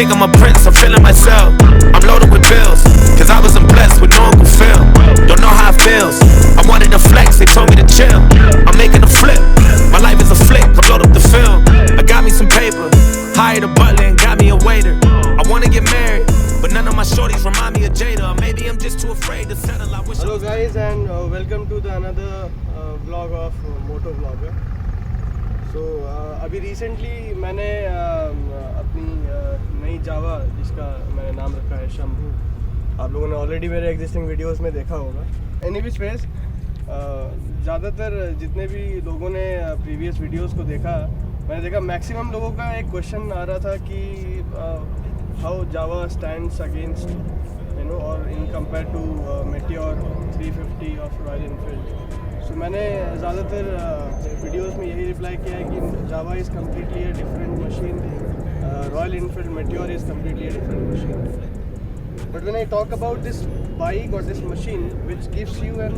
think I'm a prince, I'm feeling myself. I'm loaded with bills, cause I wasn't blessed with no one could feel. Don't know how it feels. I wanted to flex, they told me to chill. I'm making a flip, my life is a flick, I load up the film. I got me some paper, hired a butler and got me a waiter. I wanna get married, but none of my shorties remind me of Jada. Maybe I'm just too afraid to settle. I wish. Hello guys, and welcome to the another vlog of Moto Vlogger. So अभी recently मैंने अपनी नई जावा, जिसका मैंने नाम रखा है शंभू, आप लोगों ने ऑलरेडी मेरे एग्जिस्टिंग वीडियोस में देखा होगा. एनी विच वेज ज़्यादातर जितने भी लोगों ने प्रीवियस वीडियोस को देखा, मैंने देखा मैक्सिमम लोगों का एक क्वेश्चन आ रहा था कि हाउ जावा स्टैंड्स अगेंस्ट और in compare to Meteor 350 of Royal Enfield. So मैंने ज़्यादातर वीडियोस में यही रिप्लाई किया है कि Jawa is completely a different machine, Royal Enfield Meteor is completely a different machine. But when I talk about this bike or this machine, which gives you an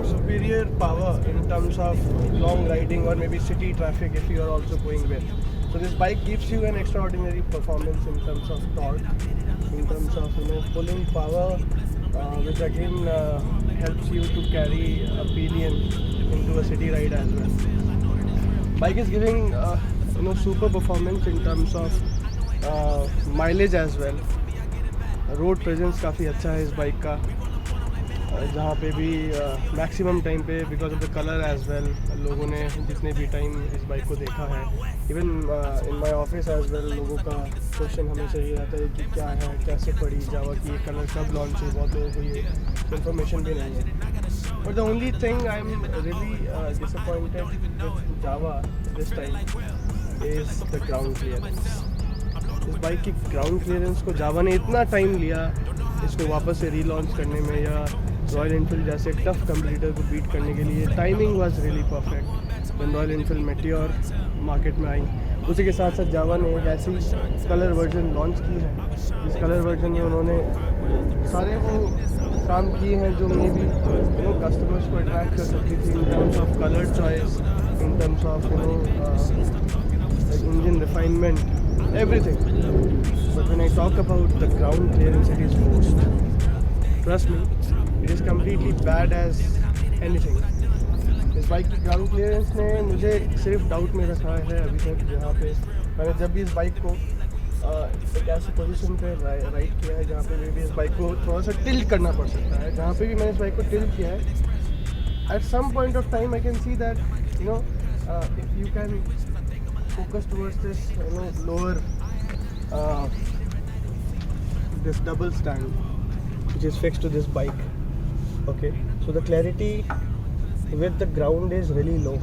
superior power in terms of long riding or maybe city traffic if you are also going with. So this bike gives you an extraordinary performance in terms of torque, in terms of pulling power, which again helps you to carry a pillion into a city ride as well. Bike is giving super performance in terms of mileage as well. Road presence काफ़ी अच्छा है इस bike का, जहाँ पे भी maximum time पे because of the colour as well, लोगों ने जितने भी टाइम इस बाइक को देखा है, even in my office as well, लोगों का क्वेश्चन हमेशा यही रहता है कि क्या है, कैसे पड़ी जावा की, ये कलर कब लॉन्च हुई. बहुत लोगों को ये इन्फॉर्मेशन भी नहीं है. But the only thing I am really disappointed with Java this time is the ground clearance. इस बाइक की ग्राउंड क्लियरेंस को जावा ने इतना टाइम लिया इसको वापस से रीलॉन्च करने में, या रॉयल इनफील्ड जैसे टफ कंपटीटर को बीट करने के लिए. Timing was really perfect when royal Enfield meteor market में आई. उसी के साथ साथ जावा ने एक ऐसी कलर वर्जन लॉन्च की है जिस कलर वर्जन में उन्होंने सारे वो काम किए हैं जो मे भी कस्टमर्स को अट्रैक्ट कर सकती थी, इन terms of colour choice, in terms of engine refinement, everything. But when I talk about the ground clearance, it is worst. Trust me, it is completely bad as anything. इस bike की ground clearance ने मुझे सिर्फ doubt में रखा है अभी तक, जहाँ पे मैंने जब भी इस बाइक को एक ऐसी पोजीशन पे राइड किया है जहाँ पे भी इस बाइक को थोड़ा सा टिल्ट करना पड़ सकता है, जहाँ पे भी मैंने इस बाइक को टिल्ट किया है, at some point of time I can see that if you can focus towards this lower this double stand which is fixed to this bike. Okay, so the clarity with the ground is really low.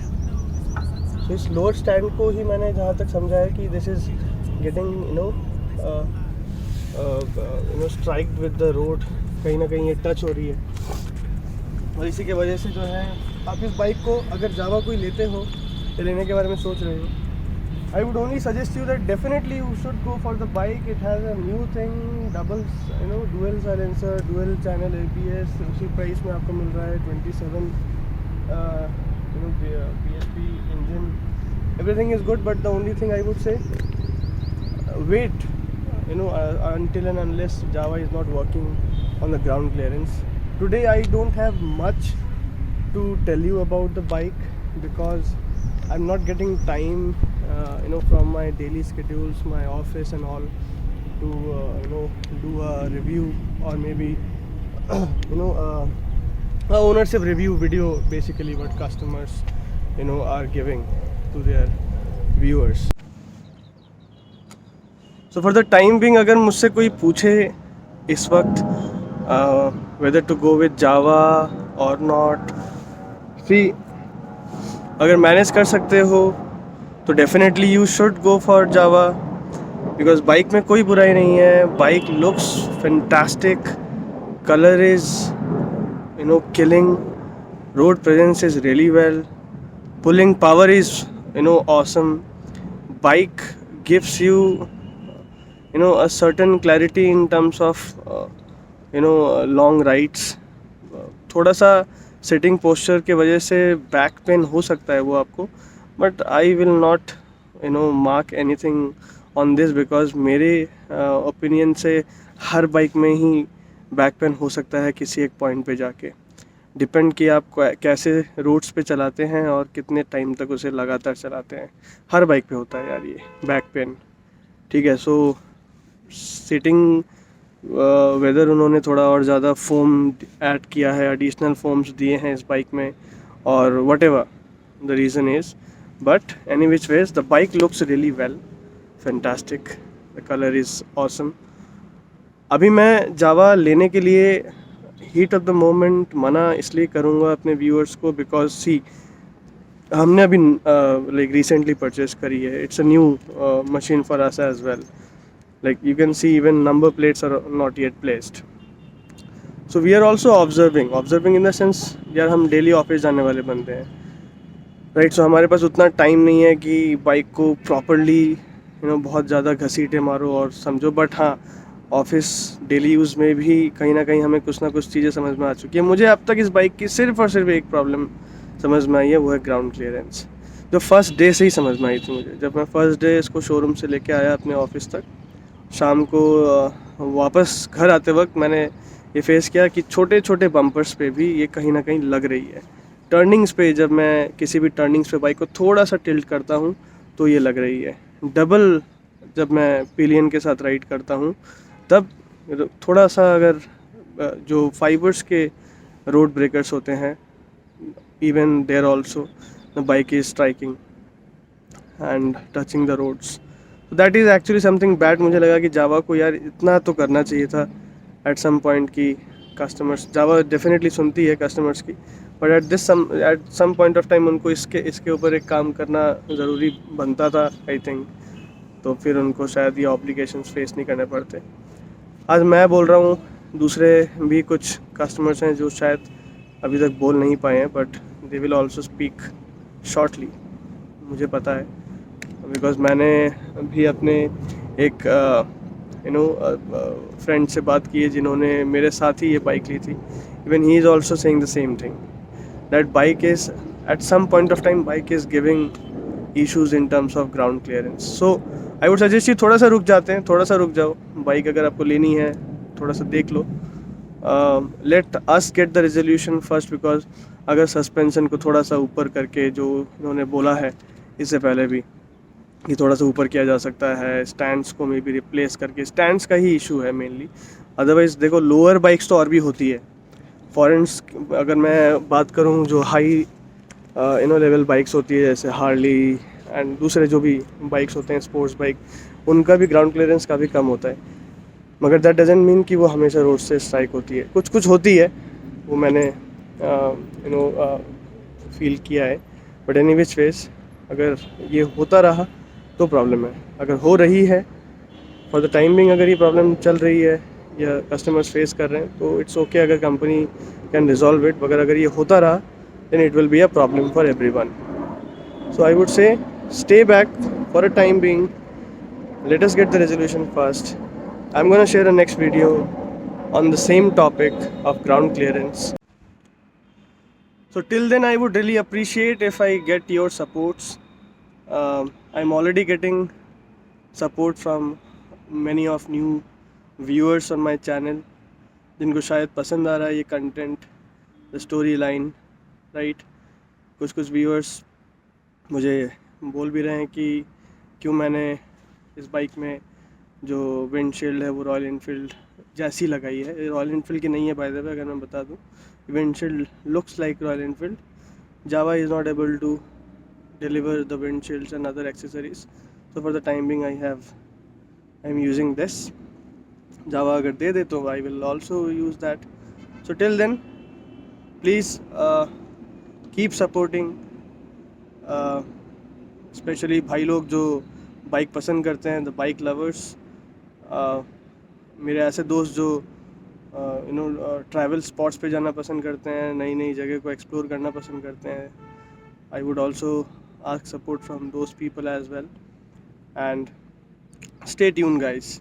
So इस lower stand को ही मैंने जहाँ तक समझा है कि this is getting striked with the road, कहीं ना कहीं ये टच हो रही है, और इसी के वजह से जो है आप इस बाइक को अगर जावा कोई लेते हो या लेने के बारे में सोच रहे हो, I would only suggest you that definitely you should go for the bike. It has a new thing, dual silencer, dual channel ABS. उसी प्राइस में आपको मिल रहा है 27 bhp engine. Everything is good, but the only thing I would say, wait until and unless Java is not working on the ground clearance. Today I don't have much to tell you about the bike because I'm not getting time from my daily schedules, my office and all, to do a review or maybe a ownership review video, basically what customers are giving to their viewers. So for the time being, अगर मुझसे कोई पूछे इस वक्त whether to go with Java or not, see, अगर manage कर सकते हो तो definitely you should go for Java, because bike में कोई बुराई नहीं है. Bike looks fantastic, colour is killing, road presence is really well, pulling power is awesome. Bike gives you a certain clarity in terms of long rides. थोड़ा सा sitting posture के वजह से बैक पेन हो सकता है वो आपको, but I will not mark anything on this because मेरे ओपिनियन से हर बाइक में ही बैक पेन हो सकता है किसी एक पॉइंट पे जाके। डिपेंड कि आप कैसे रूट्स पे चलाते हैं और कितने टाइम तक उसे लगातार चलाते हैं। हर बाइक पे होता है यार ये बैक पेन, ठीक है। सो सीटिंग वेदर उन्होंने थोड़ा और ज़्यादा फोम ऐड किया है, एडिशनल फोम्स दिए हैं इस बाइक में, और what ever the reason is, but any which ways the bike looks really well, fantastic, the colour is awesome. अभी मैं जावा लेने के लिए हीट ऑफ द मोमेंट मना इसलिए करूँगा अपने व्यूअर्स को, बिकॉज सी हमने अभी लाइक रिसेंटली परचेज करी है, it's a new machine for us as well. Like you can see even number plates are not yet placed. So we are also observing in the sense यार हम daily office जाने वाले बंदे हैं, right. सो हमारे पास उतना टाइम नहीं है कि बाइक को प्रॉपरली बहुत ज़्यादा घसीटे मारो और समझो। बट हाँ, ऑफिस डेली यूज़ में भी कहीं ना कहीं हमें कुछ ना कुछ चीज़ें समझ में आ चुकी है। मुझे अब तक इस बाइक की सिर्फ और सिर्फ एक प्रॉब्लम समझ में आई है, वो है ग्राउंड क्लियरेंस, जो फर्स्ट डे से ही समझ में आई थी मुझे। जब मैं फर्स्ट डे इसको शोरूम से लेके आया अपने ऑफिस तक, शाम को वापस घर आते वक्त मैंने ये फेस किया कि छोटे छोटे बम्पर्स पे भी ये कहीं ना कहीं लग रही है। टर्निंग्स पे जब मैं किसी भी टर्निंग्स पे बाइक को थोड़ा सा टिल्ट करता हूँ तो ये लग रही है। डबल जब मैं पिलियन के साथ राइड करता हूँ तब थोड़ा सा, अगर जो फाइबर्स के रोड ब्रेकर्स होते हैं, even there also the bike is striking and touching the roads. That is actually something bad. मुझे लगा कि जावा को यार इतना तो करना चाहिए था एट सम पॉइंट की कस्टमर्स, जावा डेफिनेटली सुनती है कस्टमर्स की, but at some point of time उनको इसके ऊपर एक काम करना ज़रूरी बनता था आई थिंक। तो फिर उनको शायद ये ऑब्लिगेशंस फेस नहीं करने पड़ते। आज मैं बोल रहा हूँ, दूसरे भी कुछ कस्टमर्स हैं जो शायद अभी तक बोल नहीं पाए हैं, but they will also speak shortly, मुझे पता है, बिकॉज मैंने भी अपने एक फ्रेंड से बात की है जिन्होंने मेरे साथ ही ये बाइक ली थी। Even he is also saying the same thing, that bike is at some point of time bike is giving issues in terms of ground clearance. So I would suggest, थोड़ा सा रुक जाते हैं, थोड़ा सा रुक जाओ। बाइक अगर आपको लेनी है थोड़ा सा देख लो, let us get the resolution first, because अगर सस्पेंशन को थोड़ा सा ऊपर करके, जो उन्होंने बोला है इससे पहले भी कि थोड़ा सा ऊपर किया जा सकता है, स्टैंड्स को मे बी रिप्लेस करके, स्टैंड्स का ही इशू है मेनली। अदरवाइज़ देखो लोअर बाइक्स तो और भी होती है, फॉरेन्स अगर मैं बात करूँ जो हाई लेवल बाइक्स होती है जैसे हार्ली एंड दूसरे जो भी बाइक्स होते हैं स्पोर्ट्स बाइक, उनका भी ग्राउंड क्लियरेंस काफ़ी कम होता है। मगर दैट डजंट मीन कि वो हमेशा रोड से स्ट्राइक होती है, कुछ कुछ होती है, वो मैंने फील किया है। बट एनी विच वेज अगर ये होता रहा तो प्रॉब्लम है। अगर हो रही है फॉर द टाइम बिंग, अगर ये प्रॉब्लम चल रही है या कस्टमर्स फेस कर रहे हैं तो इट्स ओके, अगर कंपनी कैन रिजॉल्व इट। मगर अगर ये होता रहा then it will be a problem for everyone. So I would say stay back for a time being. Let us get the resolution first. I'm going to share a next video on the same topic of ground clearance. So till then I would really appreciate if I get your supports. I'm already getting support from many of new viewers on my channel जिनको शायद पसंद आ रहा है ये content, the story line, right. कुछ कुछ viewers मुझे बोल भी रहे हैं कि क्यों मैंने इस बाइक में जो विंडशील्ड है वो रॉयल इनफील्ड जैसी लगाई है। रॉयल इनफील्ड की नहीं है बाय द वे, अगर मैं बता दूं, windshield looks like Royal Enfield. Jawa is not able to deliver the windshields and other accessories, so for the time being I'm using this. जावा अगर दे दे तो I will also use that. So till then please keep supporting, specially भाई लोग जो bike पसंद करते हैं, the bike lovers, मेरे ऐसे दोस्त जो ट्रैवल स्पॉट्स पे जाना पसंद करते हैं, नई नई जगह को एक्सप्लोर करना पसंद करते हैं। I would also ask support from those people as well, and stay tune guys.